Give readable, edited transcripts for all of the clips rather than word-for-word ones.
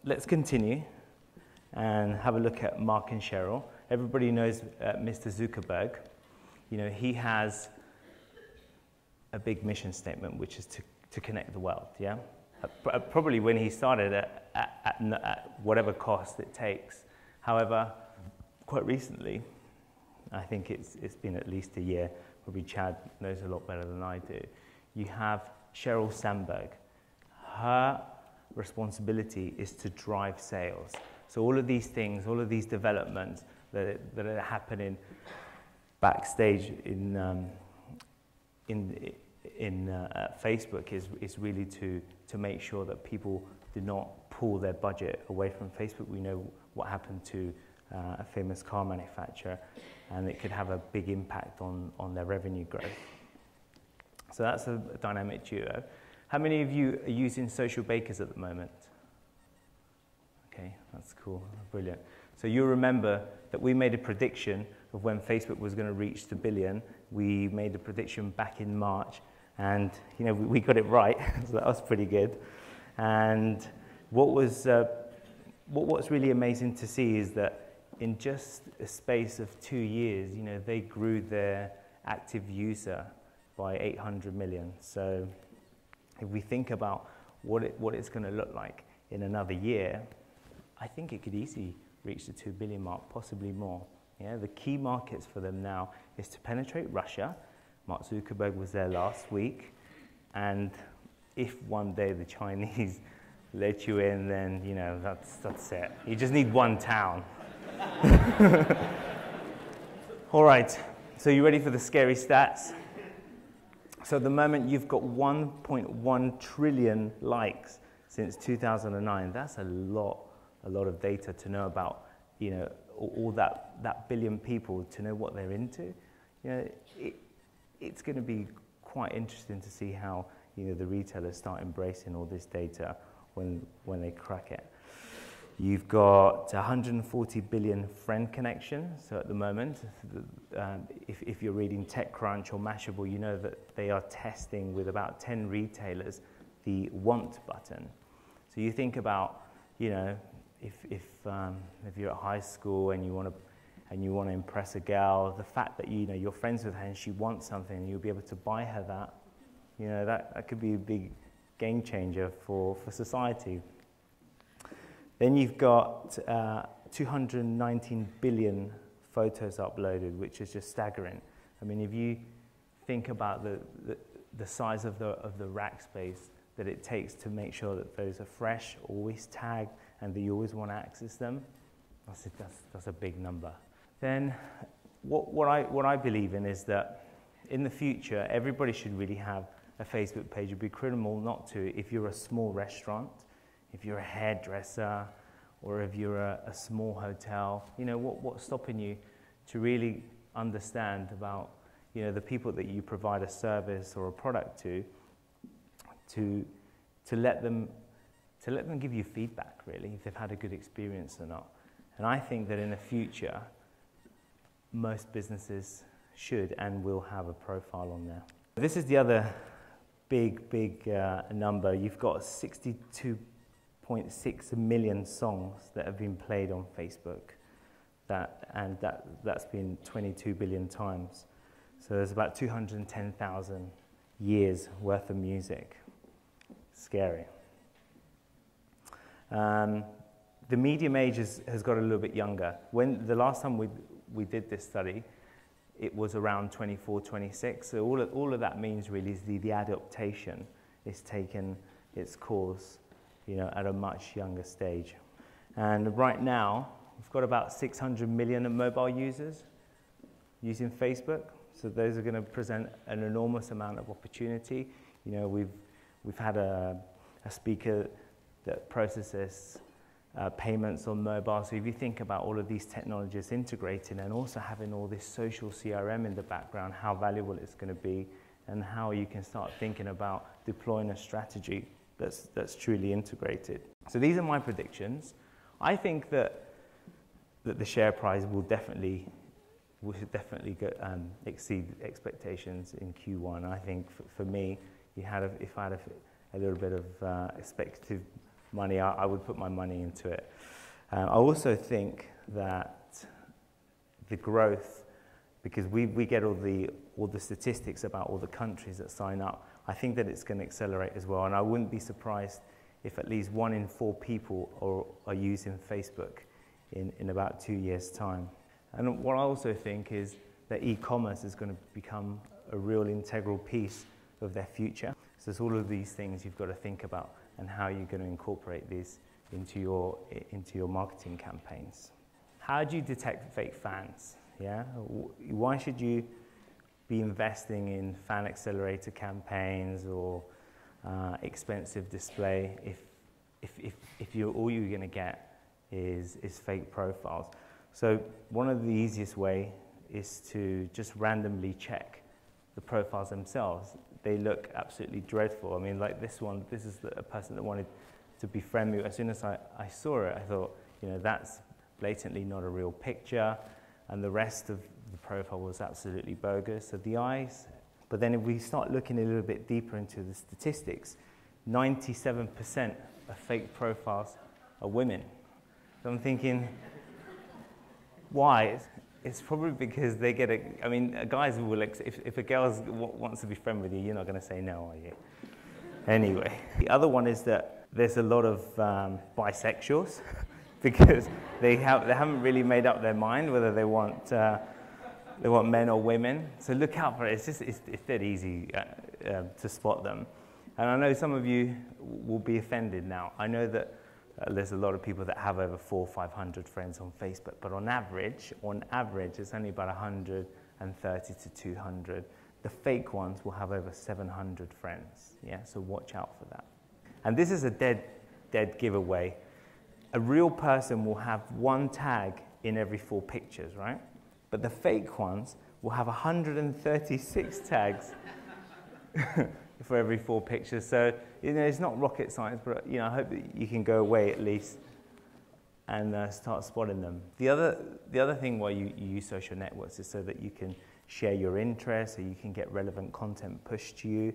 Let's continue and have a look at Mark and Cheryl. Everybody knows Mr. Zuckerberg. You know, he has a big mission statement, which is to connect the world, yeah? Probably when he started at whatever cost it takes. However, quite recently, I think it's been at least a year, probably Chad knows a lot better than I do, you have Sheryl Sandberg. Her responsibility is to drive sales. So all of these things, all of these developments that are happening backstage in Facebook is really to make sure that people do not pull their budget away from Facebook. We know what happened to a famous car manufacturer, and it could have a big impact on their revenue growth. So that's a dynamic duo. How many of you are using Social Bakers at the moment? Okay, that's cool, brilliant. So you'll remember that we made a prediction of when Facebook was going to reach the billion. We made a prediction back in March, and you know we got it right, so that was pretty good. And what's really amazing to see is that in just a space of 2 years, you know, they grew their active user by 800 million. So if we think about what it's going to look like in another year, I think it could easily reach the 2 billion mark, possibly more. Yeah, the key markets for them now is to penetrate Russia. Mark Zuckerberg was there last week, and if one day the Chinese let you in, then you know that's it. You just need one town. All right, so you ready for the scary stats? So at the moment, you've got 1.1 trillion likes since 2009. That's a lot of data to know about, you know, all that billion people, to know what they're into. You know, it's going to be quite interesting to see how, you know, the retailers start embracing all this data when they crack it. You've got 140 billion friend connections. So at the moment, if you're reading TechCrunch or Mashable, you know that they are testing with about 10 retailers the want button. So you think about, you know, if you're at high school and you want to impress a girl, the fact that, you know, you're friends with her and she wants something and you'll be able to buy her that, you know, that could be a big game changer for society. Then you've got 219 billion photos uploaded, which is just staggering. I mean, if you think about the size of the rack space that it takes to make sure that those are fresh, always tagged, and that you always want to access them, that's a big number. Then what I believe in is that in the future, everybody should really have a Facebook page. It'd be criminal not to if you're a small restaurant, if you're a hairdresser, or if you're a small hotel. You know, what's stopping you to really understand about, you know, the people that you provide a service or a product to let them give you feedback, really, if they've had a good experience or not. And I think that in the future, most businesses should and will have a profile on there. This is the other big number. You've got 62.6 million songs that have been played on Facebook, that's been 22 billion times. So there's about 210,000 years worth of music. Scary. The medium age has got a little bit younger. When the last time we did this study, it was around 24, 26. So all of that means really is the adaptation is taken its course, you know, at a much younger stage. And right now, we've got about 600 million mobile users using Facebook. So those are going to present an enormous amount of opportunity. You know, we've had a speaker that processes payments on mobile. So if you think about all of these technologies integrating and also having all this social CRM in the background, how valuable it's going to be, and how you can start thinking about deploying a strategy that's truly integrated. So these are my predictions. I think that the share price will definitely exceed expectations in Q1. I think for me, if I had a little bit of expected money, I would put my money into it. I also think that the growth, because we get all the statistics about all the countries that sign up, I think that it's going to accelerate as well. And I wouldn't be surprised if at least 1 in 4 people are using Facebook in about 2 years' time. And what I also think is that e-commerce is going to become a real integral piece of their future. So there's all of these things you've got to think about and how you're going to incorporate these into your marketing campaigns. How do you detect fake fans? Yeah? Why should you be investing in fan accelerator campaigns or expensive display if all you're going to get is fake profiles? So one of the easiest way is to just randomly check the profiles themselves. They look absolutely dreadful. I mean, like this one, this is a person that wanted to befriend me. As soon as I saw it, I thought, that's blatantly not a real picture, and the rest of the profile was absolutely bogus. So the eyes, but then if we start looking a little bit deeper into the statistics, 97% of fake profiles are women. So I'm thinking, why? It's probably because they get guys will, if a girl wants to be friends with you, you're not going to say no, are you? Anyway, the other one is that there's a lot of bisexuals because they haven't really made up their mind whether they want men or women. So look out for it. It's dead easy to spot them. And I know some of you will be offended now. I know that there's a lot of people that have over 400 or 500 friends on Facebook, but on average, it's only about 130 to 200. The fake ones will have over 700 friends. Yeah, so watch out for that. And this is a dead giveaway. A real person will have 1 tag in every 4 pictures, right? But the fake ones will have 136 tags for every 4 pictures. So, it's not rocket science, but, I hope that you can go away at least and start spotting them. The other thing why you use social networks is so that you can share your interests, so you can get relevant content pushed to you.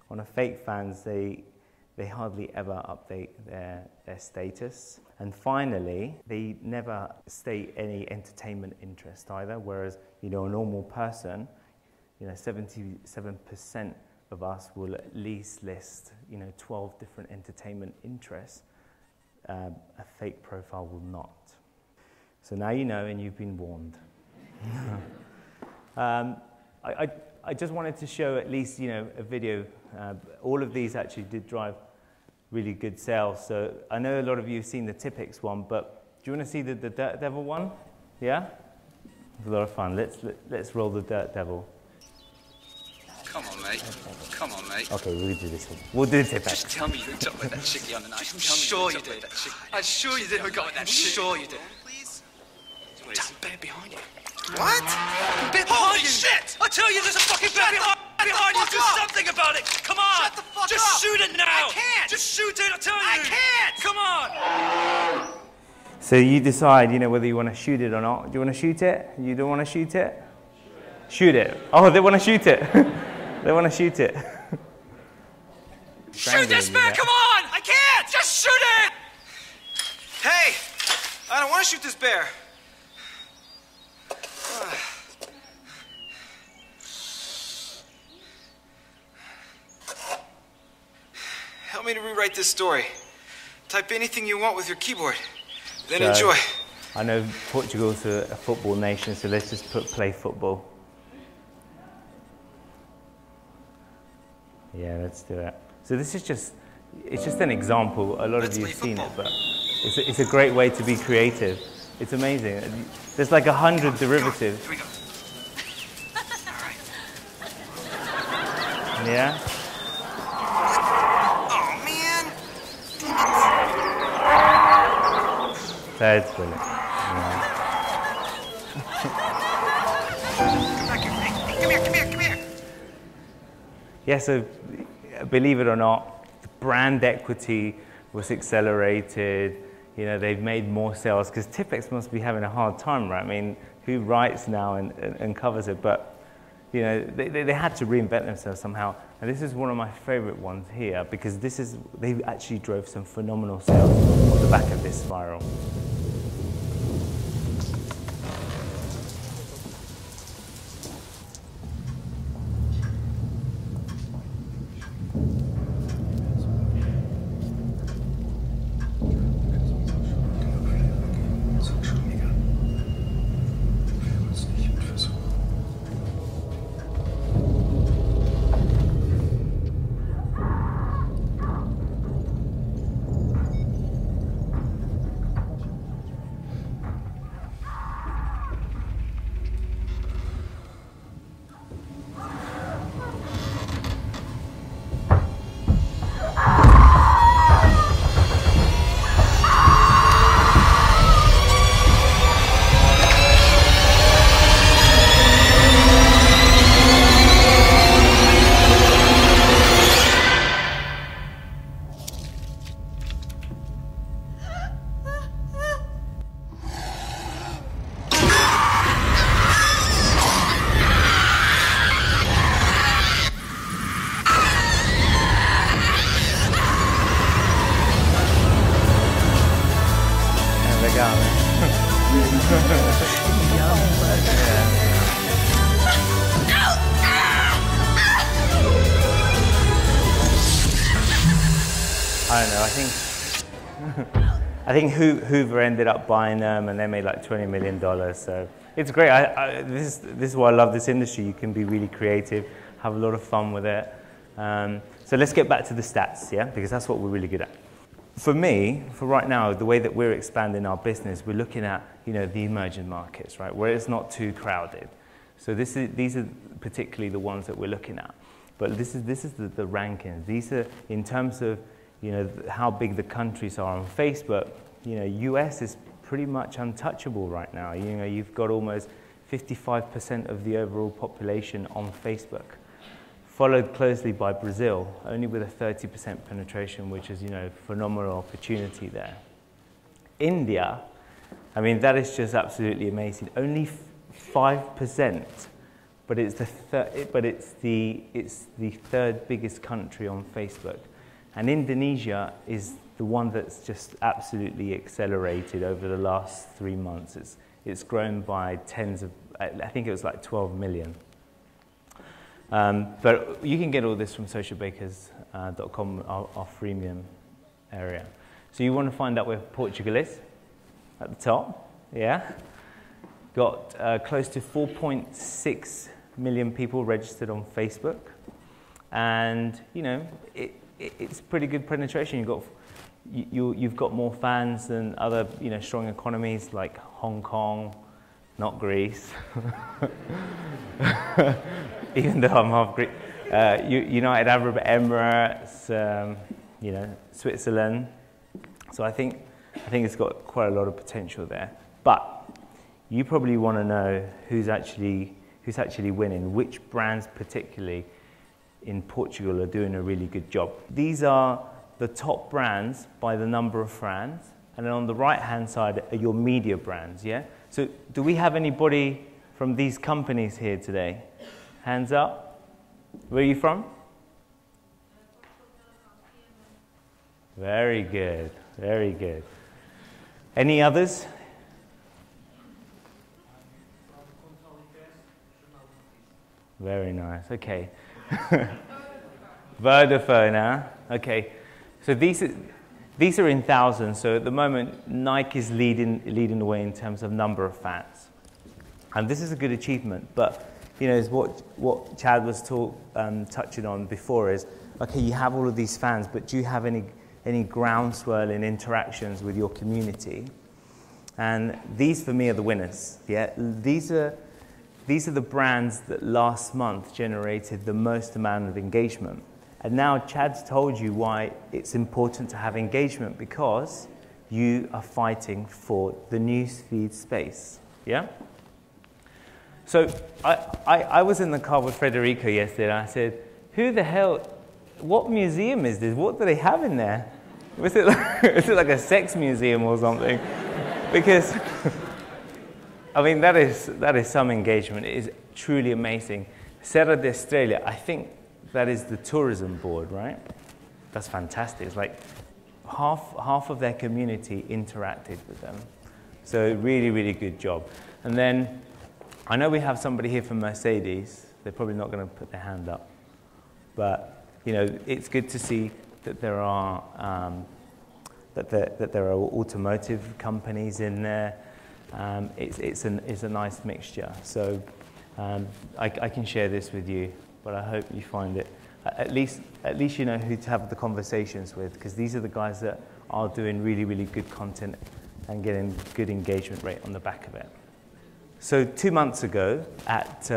On a fake fans, they hardly ever update their status. And finally, they never state any entertainment interest either, whereas, a normal person, 77% of us will at least list, 12 different entertainment interests. A fake profile will not. So now you know, and you've been warned. I just wanted to show at least, a video. All of these actually did drive really good sales. So I know a lot of you have seen the Tipex one, but do you want to see the Dirt Devil one? Yeah? It's a lot of fun. Let's roll the Dirt Devil. Come on, mate. Come on, mate. Okay, we'll do this one. We'll do Tipex. Just tell me you didn't talk with that chick the other night. I'm sure you did. I'm sure you did. We got with that chick. Sure you did. Please. Damn bear behind you. What? Bear behind you. Shit! I tell you, there's a fucking bear behind you. Do something about it. Come on. Shut the fuck up. Just shoot it now. I can't. Just shoot it. I tell you. I can't. Come on. So you decide, whether you want to shoot it or not. Do you want to shoot it? You don't want to shoot it? Shoot it. Oh, they want to shoot it. They want to shoot it. Shoot this bear, come on! I can't! Just shoot it! Hey! I don't want to shoot this bear. Help me to rewrite this story. Type anything you want with your keyboard. Then enjoy. I know Portugal's a football nation, so let's just play football. Yeah, let's do it. So this is it's just an example. A lot of you have seen it, but it's a great way to be creative. It's amazing. There's like 100 derivatives. Here we go. All right. Yeah? Oh, man! That's brilliant. Yeah. Come here. Yeah, so believe it or not, the brand equity was accelerated. You know, they've made more sales because Tipex must be having a hard time, right? I mean, who writes now and covers it? But, you know, they had to reinvent themselves somehow. And this is one of my favorite ones here because they actually drove some phenomenal sales off the back of this spiral. I don't know, I think Hoover ended up buying them and they made like $20 million. So it's great. This is why I love this industry. You can be really creative, have a lot of fun with it. So let's get back to the stats, yeah? Because that's what we're really good at. For me, for right now, the way that we're expanding our business, we're looking at, you know, the emerging markets, right? Where it's not too crowded. So these are particularly the ones that we're looking at. But this is the rankings. These are in terms of, you know, how big the countries are on Facebook. You know, US is pretty much untouchable right now. You know, you've got almost 55% of the overall population on Facebook, followed closely by Brazil, only with a 30% penetration, which is, you know, phenomenal opportunity there. India, I mean, that is just absolutely amazing. Only 5%, but it's the third biggest country on Facebook. And Indonesia is the one that's just absolutely accelerated over the last 3 months. It's grown by tens of, I think it was like 12 million. But you can get all this from socialbakers.com, our freemium area. So you want to find out where Portugal is at the top, yeah? Got close to 4.6 million people registered on Facebook. And, you know, it's pretty good penetration. You've got more fans than other, you know, strong economies like Hong Kong, not Greece, even though I'm half Greek. United Arab Emirates, you know, Switzerland. So I think it's got quite a lot of potential there. But you probably want to know who's actually winning, which brands particularly in Portugal are doing a really good job. These are the top brands by the number of fans, and then on the right-hand side are your media brands, yeah? So do we have anybody from these companies here today? Hands up. Where are you from? Very good, very good. Any others? Very nice, okay. Vodafone, huh? Okay. So these are in thousands. So at the moment, Nike is leading the way in terms of number of fans, and this is a good achievement. But you know, is what Chad was touching on before is, okay, you have all of these fans, but do you have any groundswell in interactions with your community? And these for me are the winners. Yeah, these are the brands that last month generated the most amount of engagement. And now Chad's told you why it's important to have engagement, because you are fighting for the newsfeed space, yeah? So I was in the car with Federico yesterday and I said, who the hell, what museum is this? What do they have in there? Was it like a sex museum or something? Because, I mean, that is some engagement. It is truly amazing. Serra da Estrella, I think that is the tourism board, right? That's fantastic. It's like half of their community interacted with them. So really, really good job. And then, I know we have somebody here from Mercedes. They're probably not going to put their hand up. But, you know, it's good to see that there are that there are automotive companies in there. It's a nice mixture. So I can share this with you, but I hope you find it. At least you know who to have the conversations with, because these are the guys that are doing really, really good content and getting good engagement rate on the back of it. So 2 months ago at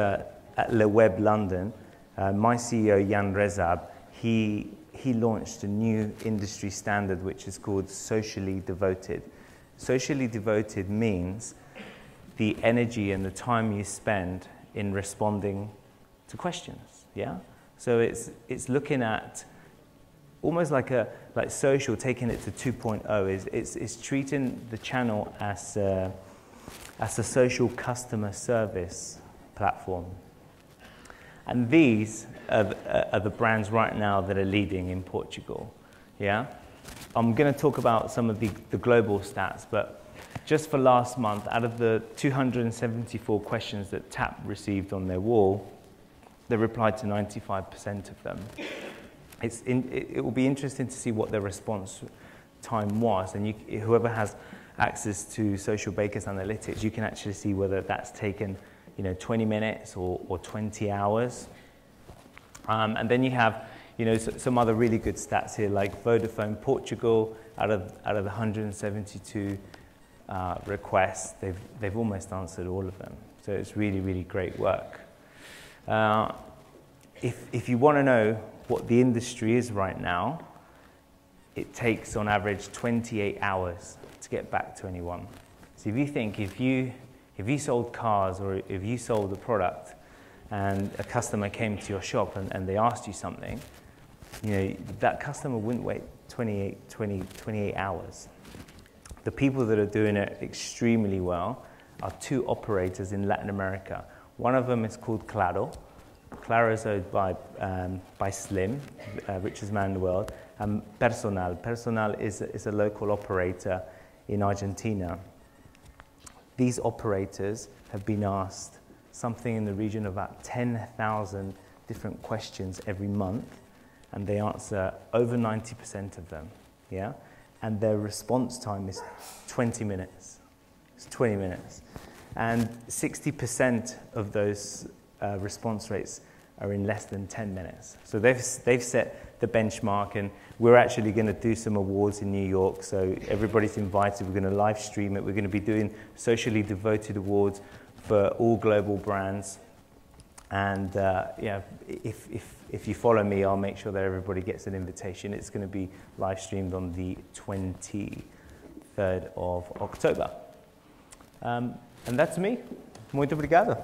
Le Web London, my CEO Jan Rezab, he launched a new industry standard which is called socially devoted. Socially devoted means the energy and the time you spend in responding to questions, yeah? So it's looking at almost like social, taking it to 2.0, it's treating the channel as a social customer service platform. And these are the brands right now that are leading in Portugal, yeah? I'm going to talk about some of the global stats, but just for last month, out of the 274 questions that TAP received on their wall, they replied to 95% of them. It will be interesting to see what their response time was, and whoever has access to Social Bakers Analytics, you can actually see whether that's taken 20 minutes or 20 hours. And then you have some other really good stats here, like Vodafone Portugal, out of the 172 requests, they've almost answered all of them. So it's really, really great work. If you want to know what the industry is right now, it takes on average 28 hours to get back to anyone. So if you think, if you sold cars or if you sold a product and a customer came to your shop and they asked you something, that customer wouldn't wait 28 hours. The people that are doing it extremely well are two operators in Latin America. One of them is called Claro. Claro is owned by Slim, richest man in the world, and Personal. Personal is a local operator in Argentina. These operators have been asked something in the region of about 10,000 different questions every month, and they answer over 90% of them, yeah? And their response time is 20 minutes. It's 20 minutes. And 60% of those response rates are in less than 10 minutes. So they've set the benchmark, and we're actually going to do some awards in New York, so everybody's invited. We're going to live stream it. We're going to be doing socially devoted awards for all global brands. And if you follow me, I'll make sure that everybody gets an invitation. It's going to be live streamed on the 23rd of October. And that's me. Muito obrigado.